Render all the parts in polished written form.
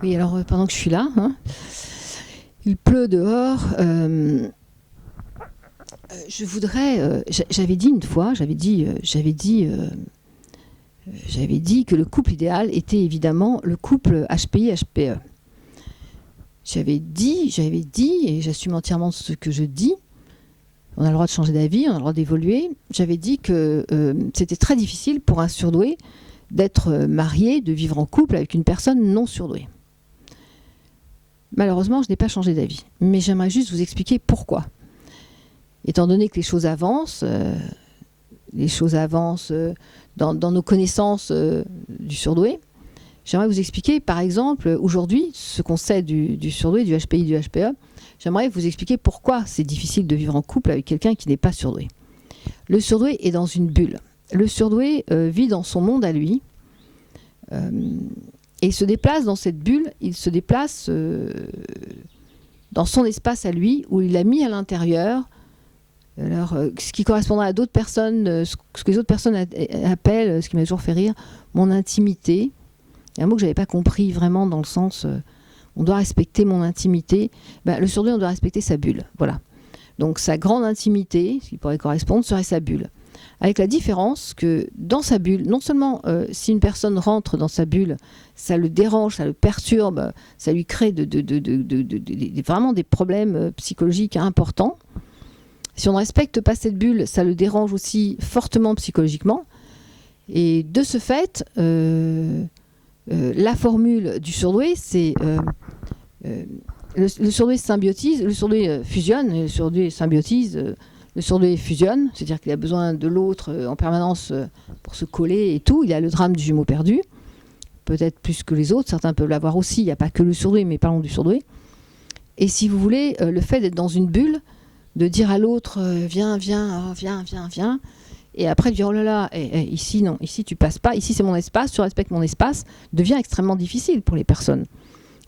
Oui, alors pendant que je suis là, hein, il pleut dehors. Je voudrais. J'avais dit une fois, j'avais dit que le couple idéal était évidemment le couple HPI-HPE. J'avais dit, et j'assume entièrement ce que je dis. On a le droit de changer d'avis, on a le droit d'évoluer. J'avais dit que c'était très difficile pour un surdoué d'être marié, de vivre en couple avec une personne non surdouée. Malheureusement, je n'ai pas changé d'avis. Mais j'aimerais juste vous expliquer pourquoi. Étant donné que les choses avancent dans nos connaissances du surdoué, j'aimerais vous expliquer, par exemple, aujourd'hui, ce qu'on sait du surdoué, du HPI, du HPE. J'aimerais vous expliquer pourquoi c'est difficile de vivre en couple avec quelqu'un qui n'est pas surdoué. Le surdoué est dans une bulle. Le surdoué vit dans son monde à lui. Et il se déplace dans cette bulle, il se déplace dans son espace à lui, où il a mis à l'intérieur ce qui correspondrait à d'autres personnes, ce que les autres personnes appellent, ce qui m'a toujours fait rire, mon intimité. Il y a un mot que je n'avais pas compris vraiment dans le sens, on doit respecter mon intimité. Ben, le surdoué, on doit respecter sa bulle. Voilà. Donc sa grande intimité, ce qui pourrait correspondre, serait sa bulle. Avec la différence que dans sa bulle, non seulement si une personne rentre dans sa bulle, ça le dérange, ça le perturbe, ça lui crée vraiment des problèmes psychologiques importants. Si on ne respecte pas cette bulle, ça le dérange aussi fortement psychologiquement. Et de ce fait, la formule du surdoué, c'est le surdoué symbiotise, le surdoué fusionne, le surdoué symbiotise, le surdoué fusionne, c'est-à-dire qu'il a besoin de l'autre en permanence pour se coller et tout. Il a le drame du jumeau perdu, peut-être plus que les autres, certains peuvent l'avoir aussi, il n'y a pas que le surdoué, mais parlons du surdoué. Et si vous voulez, le fait d'être dans une bulle, de dire à l'autre viens, et après de dire oh là là, ici non, ici tu passes pas, ici c'est mon espace, tu respectes mon espace, devient extrêmement difficile pour les personnes.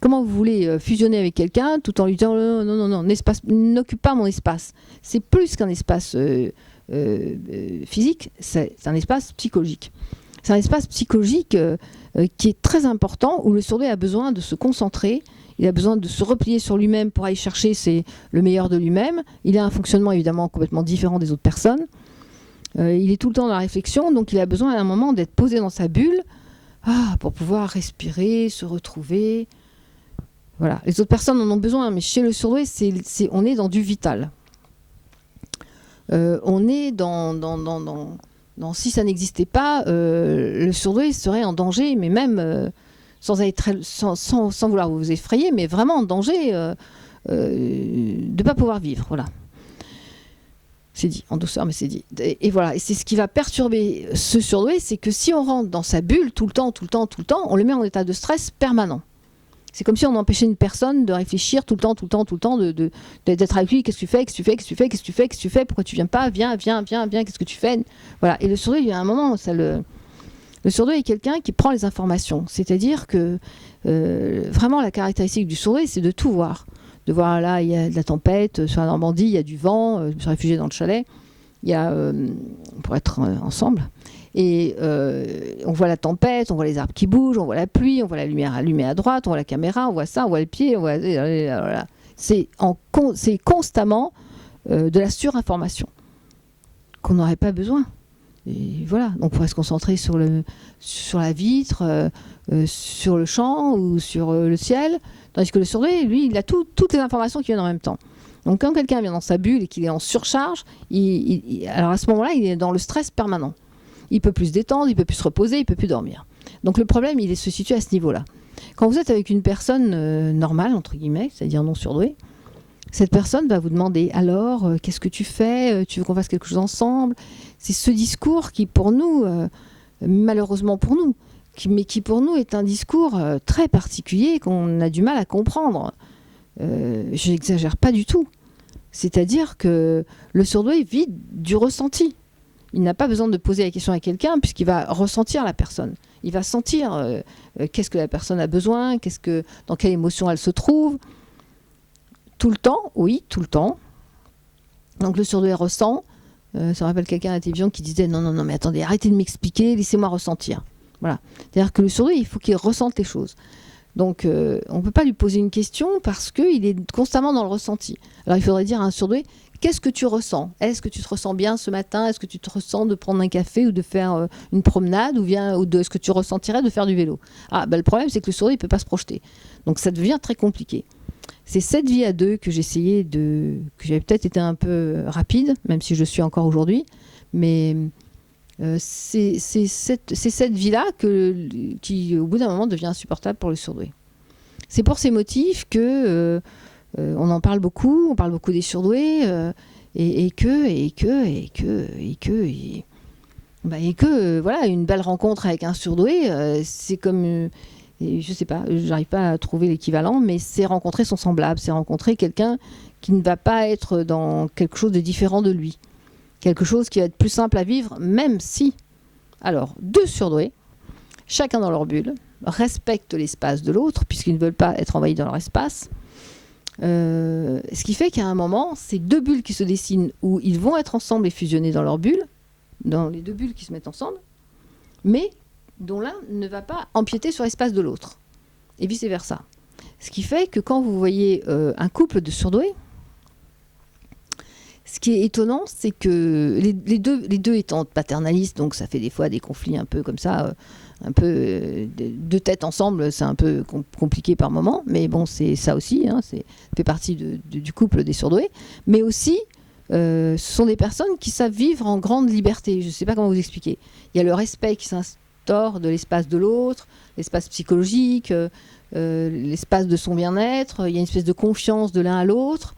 Comment vous voulez fusionner avec quelqu'un tout en lui disant non, n'occupe pas mon espace. C'est plus qu'un espace physique, c'est un espace psychologique. C'est un espace psychologique qui est très important, où le surdoué a besoin de se concentrer. Il a besoin de se replier sur lui-même pour aller chercher le meilleur de lui-même. Il a un fonctionnement évidemment complètement différent des autres personnes. Il est tout le temps dans la réflexion, donc il a besoin à un moment d'être posé dans sa bulle pour pouvoir respirer, se retrouver. Voilà. Les autres personnes en ont besoin, mais chez le surdoué, on est dans du vital. On est dans si ça n'existait pas, le surdoué serait en danger, mais même... sans vouloir vous effrayer, mais vraiment en danger de ne pas pouvoir vivre. Voilà. C'est dit, en douceur, mais c'est dit. Et voilà, et c'est ce qui va perturber ce surdoué, c'est que si on rentre dans sa bulle tout le temps, on le met en état de stress permanent. C'est comme si on empêchait une personne de réfléchir tout le temps, d'être avec lui. Qu'est-ce que tu fais, pourquoi tu viens pas, viens, qu'est-ce que tu fais. Voilà. Et le surdoué, il y a un moment, le surdoué est quelqu'un qui prend les informations. C'est-à-dire que vraiment la caractéristique du surdoué, c'est de tout voir. De voir là, il y a de la tempête, sur la Normandie, il y a du vent, je me suis réfugiée dans le chalet, il y a, pour être ensemble. Et on voit la tempête, on voit les arbres qui bougent, on voit la pluie, on voit la lumière allumée à droite, on voit la caméra, on voit ça, on voit les pieds, on voit... Voilà. C'est constamment de la surinformation qu'on n'aurait pas besoin. Et voilà, donc on pourrait se concentrer sur la vitre, sur le champ ou sur le ciel, tandis que le surdoué, lui, il a toutes les informations qui viennent en même temps. Donc quand quelqu'un vient dans sa bulle et qu'il est en surcharge, alors à ce moment-là, il est dans le stress permanent. Il peut plus se détendre, il peut plus se reposer, il peut plus dormir. Donc le problème, il se situe à ce niveau-là. Quand vous êtes avec une personne normale, entre guillemets, c'est-à-dire non surdouée, cette personne va vous demander alors, qu'est-ce que tu fais, tu veux qu'on fasse quelque chose ensemble? C'est ce discours qui, pour nous, malheureusement pour nous, mais qui pour nous est un discours très particulier qu'on a du mal à comprendre. Je n'exagère pas du tout. C'est-à-dire que le surdoué vit du ressenti. Il n'a pas besoin de poser la question à quelqu'un puisqu'il va ressentir la personne. Il va sentir qu'est-ce que la personne a besoin, dans quelle émotion elle se trouve. Tout le temps, oui, tout le temps. Donc le surdoué ressent. Ça me rappelle quelqu'un à la télévision qui disait non, mais attendez, arrêtez de m'expliquer, laissez-moi ressentir. Voilà. C'est-à-dire que le surdoué, il faut qu'il ressente les choses. Donc, on ne peut pas lui poser une question parce qu'il est constamment dans le ressenti. Alors, il faudrait dire à un surdoué, qu'est-ce que tu ressens? Est-ce que tu te ressens bien ce matin? Est-ce que tu te ressens de prendre un café ou de faire une promenade? Ou est-ce que tu ressentirais de faire du vélo? Le problème, c'est que le surdoué, il ne peut pas se projeter. Donc, ça devient très compliqué. C'est cette vie à deux que j'essayais que j'avais peut-être été un peu rapide, même si je suis encore aujourd'hui. Mais c'est cette vie-là qui, au bout d'un moment, devient insupportable pour le surdoué. C'est pour ces motifs que on en parle beaucoup, on parle beaucoup des surdoués, et que voilà, une belle rencontre avec un surdoué, c'est comme, je sais pas, j'arrive pas à trouver l'équivalent, mais c'est rencontrer son semblable, c'est rencontrer quelqu'un qui ne va pas être dans quelque chose de différent de lui. Quelque chose qui va être plus simple à vivre, même si, alors, deux surdoués, chacun dans leur bulle, respectent l'espace de l'autre, puisqu'ils ne veulent pas être envahis dans leur espace. Ce qui fait qu'à un moment, c'est deux bulles qui se dessinent, où ils vont être ensemble et fusionnés dans leur bulle, dans les deux bulles qui se mettent ensemble, mais dont l'un ne va pas empiéter sur l'espace de l'autre, et vice-versa. Ce qui fait que quand vous voyez un couple de surdoués, ce qui est étonnant, c'est que les deux étant paternalistes, donc ça fait des fois des conflits un peu comme ça, un peu deux têtes ensemble, c'est un peu compliqué par moment, mais bon, c'est ça aussi, ça fait partie du couple des surdoués. Mais aussi, ce sont des personnes qui savent vivre en grande liberté. Je ne sais pas comment vous expliquer. Il y a le respect qui s'instaure de l'espace de l'autre, l'espace psychologique, l'espace de son bien-être. Il y a une espèce de confiance de l'un à l'autre.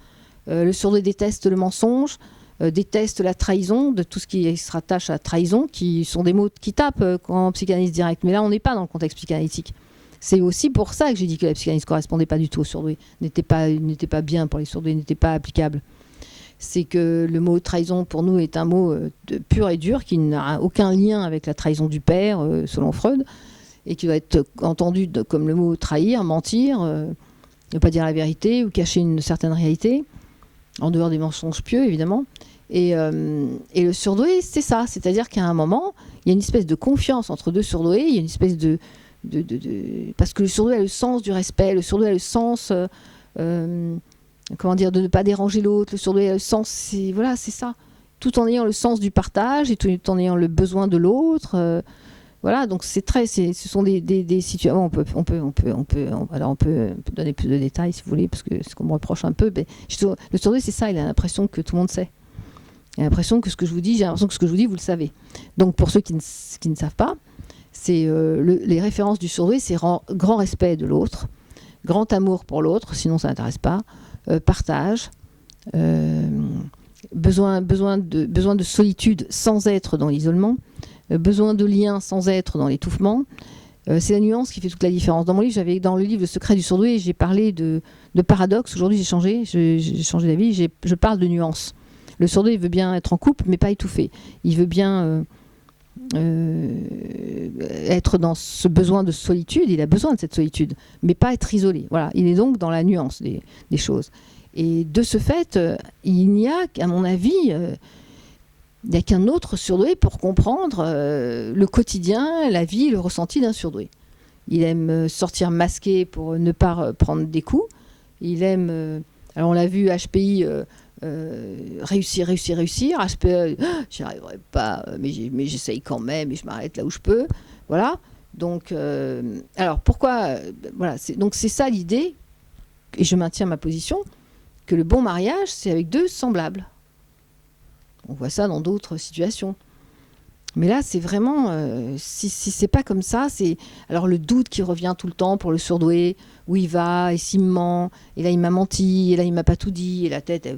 Le surdoué déteste le mensonge, déteste la trahison, de tout ce qui se rattache à trahison, qui sont des mots qui tapent en psychanalyse directe. Mais là, on n'est pas dans le contexte psychanalytique. C'est aussi pour ça que j'ai dit que la psychanalyse ne correspondait pas du tout aux surdoués, n'était pas bien pour les surdoués, n'était pas applicable. C'est que le mot trahison, pour nous, est un mot pur et dur, qui n'a aucun lien avec la trahison du père, selon Freud, et qui doit être entendu comme le mot trahir, mentir, ne pas dire la vérité ou cacher une certaine réalité, en dehors des mensonges pieux, évidemment. Et le surdoué, c'est ça. C'est-à-dire qu'à un moment, il y a une espèce de confiance entre deux surdoués, il y a une espèce de parce que le surdoué a le sens du respect, le surdoué a le sens de ne pas déranger l'autre, le surdoué a le sens, c'est ça. Tout en ayant le sens du partage et tout en ayant le besoin de l'autre. Voilà, donc ce sont des situations. On peut donner plus de détails si vous voulez, parce que c'est ce qu'on me reproche un peu. Mais le surdoué, c'est ça, il a l'impression que tout le monde sait. Il a l'impression que ce que je vous dis, vous le savez. Donc pour ceux qui ne savent pas, c'est les références du surdoué, c'est grand respect de l'autre, grand amour pour l'autre, sinon ça n'intéresse pas, partage, besoin de solitude sans être dans l'isolement. Besoin de lien sans être dans l'étouffement. C'est la nuance qui fait toute la différence. Dans mon livre, dans le livre Le secret du surdoué, j'ai parlé de paradoxe. Aujourd'hui, j'ai changé d'avis. Je parle de nuance. Le surdoué veut bien être en couple, mais pas étouffé. Il veut bien être dans ce besoin de solitude. Il a besoin de cette solitude, mais pas être isolé. Voilà. Il est donc dans la nuance des choses. Et de ce fait, il n'y a, à mon avis... il n'y a qu'un autre surdoué pour comprendre le quotidien, la vie, le ressenti d'un surdoué. Il aime sortir masqué pour ne pas prendre des coups. Il aime, alors on l'a vu, HPI, réussir. HPI, j'y arriverai pas, mais j'essaye quand même et je m'arrête là où je peux. Voilà. Donc, alors pourquoi voilà, c'est ça l'idée, et je maintiens ma position, que le bon mariage, c'est avec deux semblables. On voit ça dans d'autres situations. Mais là, c'est vraiment... si c'est pas comme ça, c'est... Alors le doute qui revient tout le temps pour le surdoué, où il va, et s'il me ment, et là il m'a menti, et là il m'a pas tout dit, et la tête,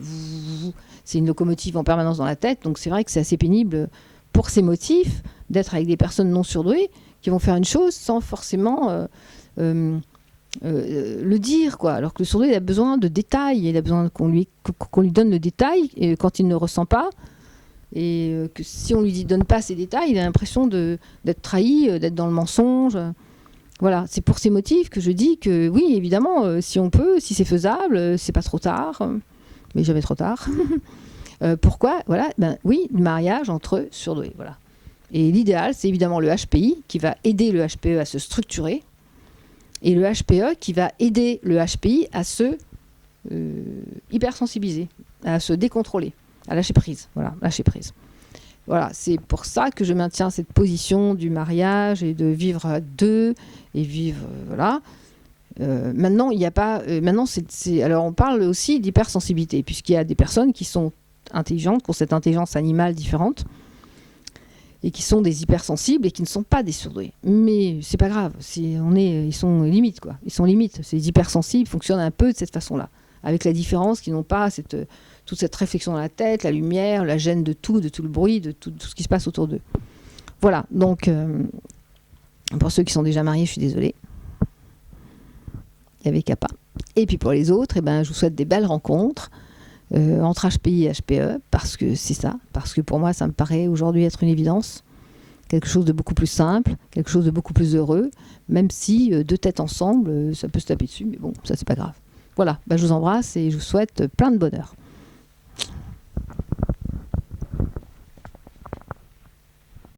c'est une locomotive en permanence dans la tête, donc c'est vrai que c'est assez pénible pour ces motifs d'être avec des personnes non surdouées qui vont faire une chose sans forcément le dire, quoi. Alors que le surdoué, il a besoin de détails, il a besoin qu'on lui donne le détail et quand il ne ressent pas. Et que si on lui donne pas ces détails, il a l'impression d'être trahi, d'être dans le mensonge. Voilà, c'est pour ces motifs que je dis que oui, évidemment, si on peut, si c'est faisable, c'est pas trop tard, mais jamais trop tard. Pourquoi ? Voilà, oui, le mariage entre surdoués, voilà. Et l'idéal, c'est évidemment le HPI qui va aider le HPE à se structurer et le HPE qui va aider le HPI à se hypersensibiliser, à se décontrôler, à lâcher prise. Voilà, lâcher prise. Voilà, c'est pour ça que je maintiens cette position du mariage et de vivre à deux et vivre, voilà. Maintenant, il n'y a pas. Maintenant, alors, on parle aussi d'hypersensibilité, puisqu'il y a des personnes qui sont intelligentes, qui ont cette intelligence animale différente, et qui sont des hypersensibles et qui ne sont pas des surdoués. Mais c'est pas grave, ils sont limites, quoi. Ils sont limites. Ces hypersensibles fonctionnent un peu de cette façon-là, avec la différence qu'ils n'ont pas toute cette réflexion dans la tête, la lumière, la gêne de tout le bruit, de tout ce qui se passe autour d'eux. Voilà, donc, pour ceux qui sont déjà mariés, je suis désolée. Il n'y avait qu'à pas. Et puis pour les autres, je vous souhaite des belles rencontres entre HPI et HPE, parce que c'est ça, parce que pour moi, ça me paraît aujourd'hui être une évidence, quelque chose de beaucoup plus simple, quelque chose de beaucoup plus heureux, même si deux têtes ensemble, ça peut se taper dessus, mais bon, ça c'est pas grave. Voilà, je vous embrasse et je vous souhaite plein de bonheur.